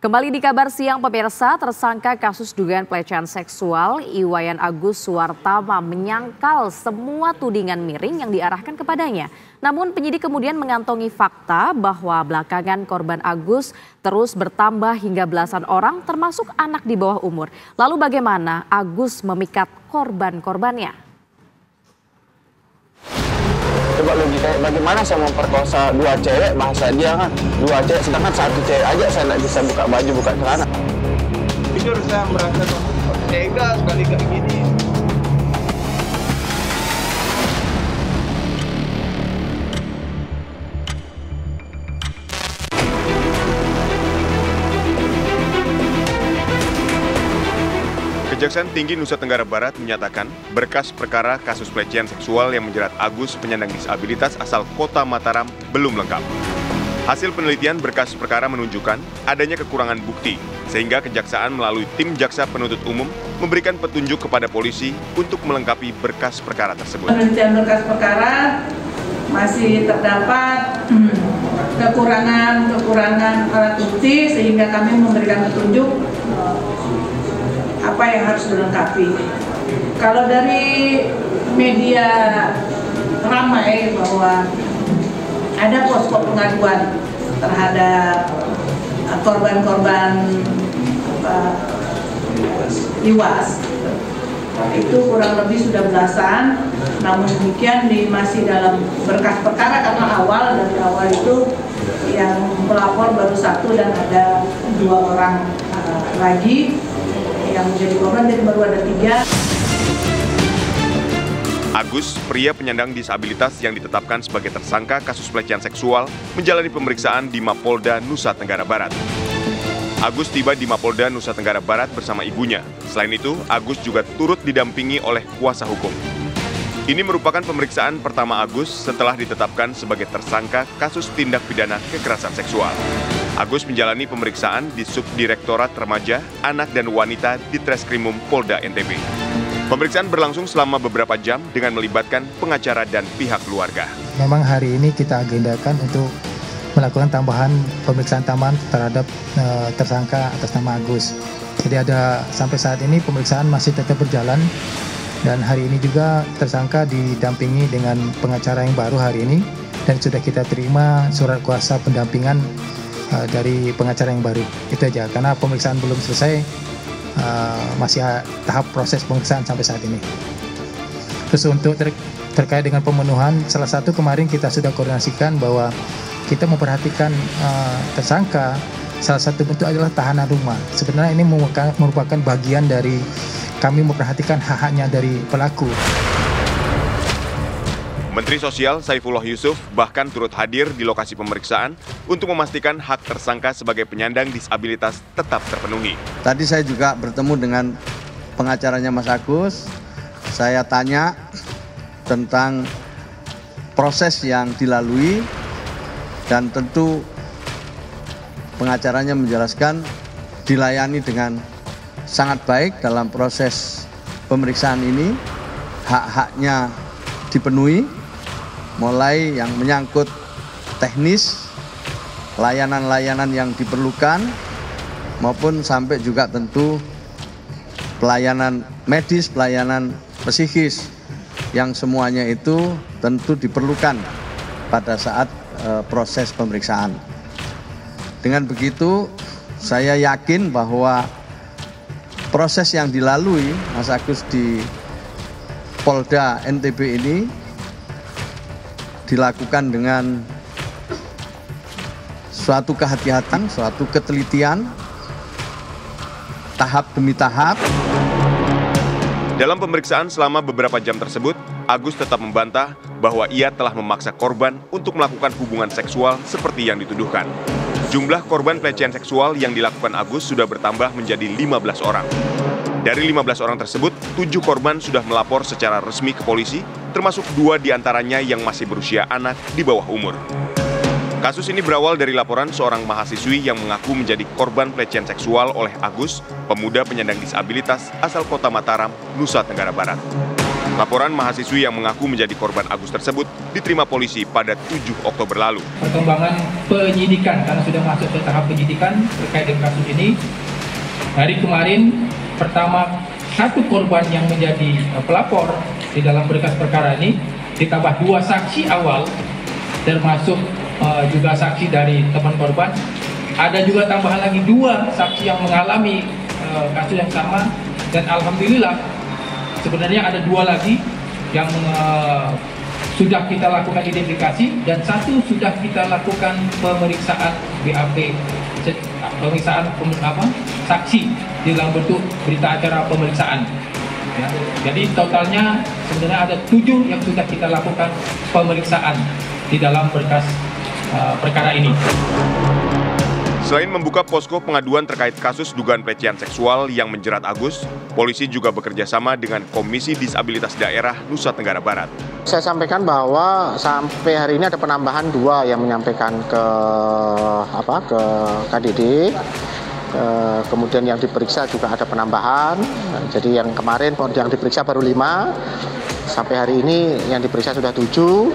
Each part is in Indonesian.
Kembali di kabar siang pemirsa, tersangka kasus dugaan pelecehan seksual Iwayan Agus Suwartama menyangkal semua tudingan miring yang diarahkan kepadanya. Namun penyidik kemudian mengantongi fakta bahwa belakangan korban Agus terus bertambah hingga belasan orang termasuk anak di bawah umur. Lalu bagaimana Agus memikat korban-korbannya? Coba logika, bagaimana saya memperkosa dua cewek, bahasa dia kan dua cewek, sedangkan satu cewek aja saya nggak bisa buka baju, buka celana. Jujur saya merasa tega sekali kayak gini. Kejaksaan Tinggi Nusa Tenggara Barat menyatakan berkas perkara kasus pelecehan seksual yang menjerat Agus penyandang disabilitas asal Kota Mataram belum lengkap. Hasil penelitian berkas perkara menunjukkan adanya kekurangan bukti, sehingga Kejaksaan melalui tim Jaksa Penuntut Umum memberikan petunjuk kepada polisi untuk melengkapi berkas perkara tersebut. Penelitian berkas perkara masih terdapat kekurangan alat bukti, sehingga kami memberikan petunjuk apa yang harus dilengkapi. Kalau dari media ramai bahwa ada posko pengaduan terhadap korban-korban IWAS, itu kurang lebih sudah belasan. Namun demikian masih dalam berkas perkara karena dari awal itu yang pelapor baru satu dan ada 2 orang lagi yang menjadi korban, jadi baru ada 3. Agus, pria penyandang disabilitas yang ditetapkan sebagai tersangka kasus pelecehan seksual, menjalani pemeriksaan di Mapolda Nusa Tenggara Barat. Agus tiba di Mapolda Nusa Tenggara Barat bersama ibunya. Selain itu, Agus juga turut didampingi oleh kuasa hukum. Ini merupakan pemeriksaan pertama Agus setelah ditetapkan sebagai tersangka kasus tindak pidana kekerasan seksual. Agus menjalani pemeriksaan di Subdirektorat Remaja, Anak dan Wanita di Treskrimum Polda NTB. Pemeriksaan berlangsung selama beberapa jam dengan melibatkan pengacara dan pihak keluarga. Memang hari ini kita agendakan untuk melakukan tambahan pemeriksaan tambahan terhadap tersangka atas nama Agus. Jadi sampai saat ini pemeriksaan masih tetap berjalan dan hari ini juga tersangka didampingi dengan pengacara yang baru hari ini dan sudah kita terima surat kuasa pendampingan dari pengacara yang baru. Itu aja, karena pemeriksaan belum selesai, masih tahap proses pemeriksaan sampai saat ini. Terus untuk terkait dengan pemenuhan, salah satu kemarin kita sudah koordinasikan bahwa kita memperhatikan tersangka, salah satu bentuk adalah tahanan rumah. Sebenarnya ini merupakan bagian dari kami memperhatikan hak-haknya dari pelaku. Menteri Sosial Saifullah Yusuf bahkan turut hadir di lokasi pemeriksaan untuk memastikan hak tersangka sebagai penyandang disabilitas tetap terpenuhi. Tadi saya juga bertemu dengan pengacaranya Mas Agus. Saya tanya tentang proses yang dilalui dan tentu pengacaranya menjelaskan dilayani dengan sangat baik dalam proses pemeriksaan ini. Hak-haknya dipenuhi, mulai yang menyangkut teknis, layanan-layanan yang diperlukan, maupun sampai juga tentu pelayanan medis, pelayanan psikis, yang semuanya itu tentu diperlukan pada saat proses pemeriksaan. Dengan begitu, saya yakin bahwa proses yang dilalui Mas Agus di Polda NTB ini dilakukan dengan suatu kehati-hatian, suatu ketelitian, tahap demi tahap. Dalam pemeriksaan selama beberapa jam tersebut, Agus tetap membantah bahwa ia telah memaksa korban untuk melakukan hubungan seksual seperti yang dituduhkan. Jumlah korban pelecehan seksual yang dilakukan Agus sudah bertambah menjadi 15 orang. Dari 15 orang tersebut, 7 korban sudah melapor secara resmi ke polisi, termasuk 2 diantaranya yang masih berusia anak di bawah umur. Kasus ini berawal dari laporan seorang mahasiswi yang mengaku menjadi korban pelecehan seksual oleh Agus, pemuda penyandang disabilitas asal Kota Mataram, Nusa Tenggara Barat. Laporan mahasiswi yang mengaku menjadi korban Agus tersebut diterima polisi pada 7 Oktober lalu. Perkembangan penyidikan, karena sudah masuk ke tahap penyidikan terkait dengan kasus ini. Hari kemarin, pertama, satu korban yang menjadi pelapor di dalam berkas perkara ini, ditambah 2 saksi awal, termasuk juga saksi dari teman korban. Ada juga tambahan lagi 2 saksi yang mengalami kasus yang sama, dan alhamdulillah sebenarnya ada 2 lagi yang sudah kita lakukan identifikasi dan 1 sudah kita lakukan pemeriksaan BAP, pemeriksaan saksi di dalam bentuk berita acara pemeriksaan. Ya, jadi totalnya sebenarnya ada 7 yang sudah kita lakukan pemeriksaan di dalam berkas perkara ini. Selain membuka posko pengaduan terkait kasus dugaan pelecehan seksual yang menjerat Agus, polisi juga bekerja sama dengan Komisi Disabilitas Daerah Nusa Tenggara Barat. Saya sampaikan bahwa sampai hari ini ada penambahan 2 yang menyampaikan ke KDD. Kemudian yang diperiksa juga ada penambahan. Jadi yang kemarin yang diperiksa baru 5. Sampai hari ini yang diperiksa sudah 7.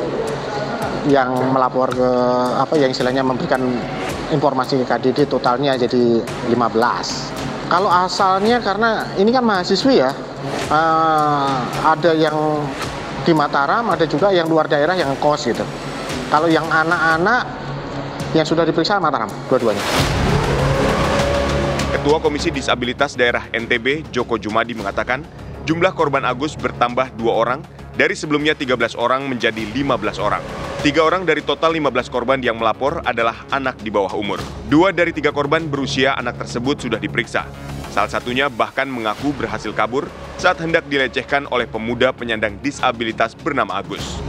Yang melapor ke yang istilahnya memberikan informasi ke KDD totalnya jadi 15. Kalau asalnya karena ini kan mahasiswi ya, ada yang di Mataram, ada juga yang luar daerah yang kos gitu. Kalau yang anak-anak yang sudah diperiksa Mataram, dua-duanya. Ketua Komisi Disabilitas Daerah NTB, Joko Jumadi mengatakan, jumlah korban Agus bertambah 2 orang, dari sebelumnya 13 orang menjadi 15 orang. 3 orang dari total 15 korban yang melapor adalah anak di bawah umur. 2 dari 3 korban berusia anak tersebut sudah diperiksa. Salah satunya bahkan mengaku berhasil kabur saat hendak dilecehkan oleh pemuda penyandang disabilitas bernama Agus.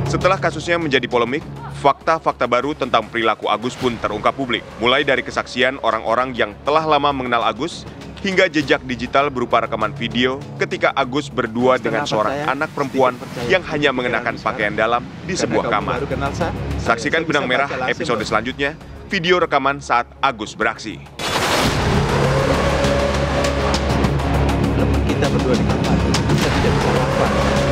Setelah kasusnya menjadi polemik, fakta-fakta baru tentang perilaku Agus pun terungkap publik. Mulai dari kesaksian orang-orang yang telah lama mengenal Agus, hingga jejak digital berupa rekaman video ketika Agus berdua dengan seorang anak perempuan yang hanya mengenakan pakaian dalam di sebuah kamar. Saksikan Benang Merah episode selanjutnya, video rekaman saat Agus beraksi. Kita berdua di kamar, kita tidak bisa apa.